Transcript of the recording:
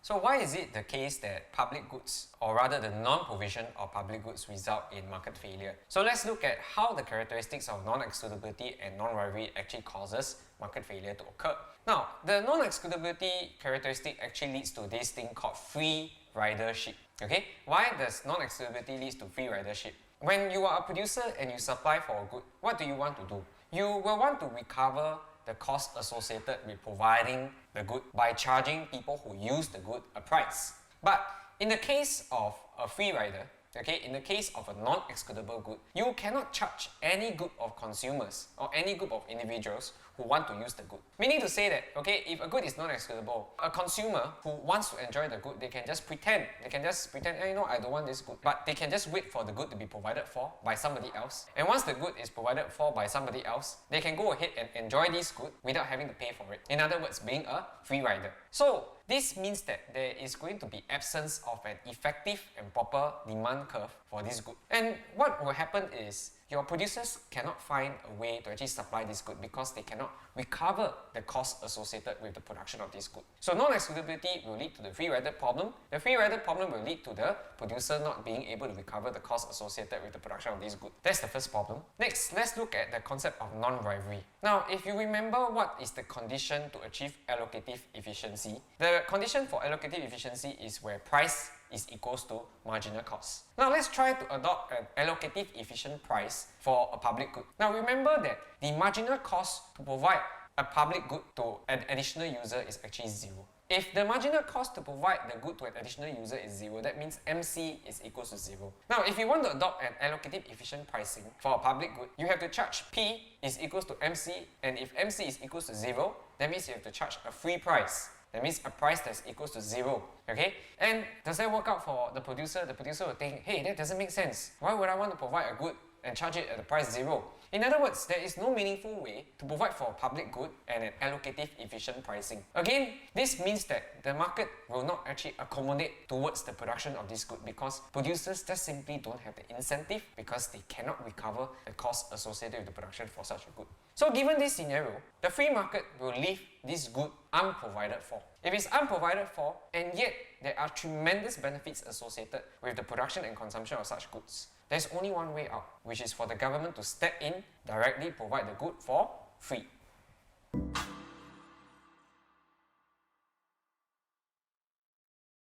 So why is it the case that public goods, or rather the non-provision of public goods, result in market failure? So let's look at how the characteristics of non-excludability and non-rivalry actually causes market failure to occur. Now, the non-excludability characteristic actually leads to this thing called free ridership. Okay, why does non-excludability lead to free ridership? When you are a producer and you supply for a good, what do you want to do? You will want to recover the cost associated with providing the good by charging people who use the good a price. But in the case of a free rider, okay, in the case of a non-excludable good, you cannot charge any group of consumers or any group of individuals who want to use the good. Meaning to say that, okay, if a good is non-excludable, a consumer who wants to enjoy the good, they can just pretend, hey, I don't want this good. But they can just wait for the good to be provided for by somebody else. And once the good is provided for by somebody else, they can go ahead and enjoy this good without having to pay for it. In other words, being a free rider. So this means that there is going to be absence of an effective and proper demand curve for this good. And what will happen is your producers cannot find a way to actually supply this good because they cannot recover the cost associated with the production of this good. So non-excludability will lead to the free rider problem. The free rider problem will lead to the producer not being able to recover the cost associated with the production of this good. That's the first problem. Next, let's look at the concept of non-rivalry. Now, if you remember what is the condition to achieve allocative efficiency, the condition for allocative efficiency is where price is equals to marginal cost. Now let's try to adopt an allocative efficient price for a public good. Now remember that the marginal cost to provide a public good to an additional user is actually zero. If the marginal cost to provide the good to an additional user is zero, that means MC is equals to zero. Now if you want to adopt an allocative efficient pricing for a public good, you have to charge P is equals to MC, and if MC is equals to zero, that means you have to charge a free price. That means a price that's equals to zero, okay? And does that work out for the producer? The producer will think, hey, that doesn't make sense. Why would I want to provide a good and charge it at the price zero? In other words, there is no meaningful way to provide for a public good and an allocative efficient pricing. Again, this means that the market will not actually accommodate towards the production of this good because producers just simply don't have the incentive because they cannot recover the cost associated with the production for such a good. So given this scenario, the free market will leave this good unprovided for. If it's unprovided for, and yet there are tremendous benefits associated with the production and consumption of such goods, there's only one way out, which is for the government to step in, directly provide the good for free.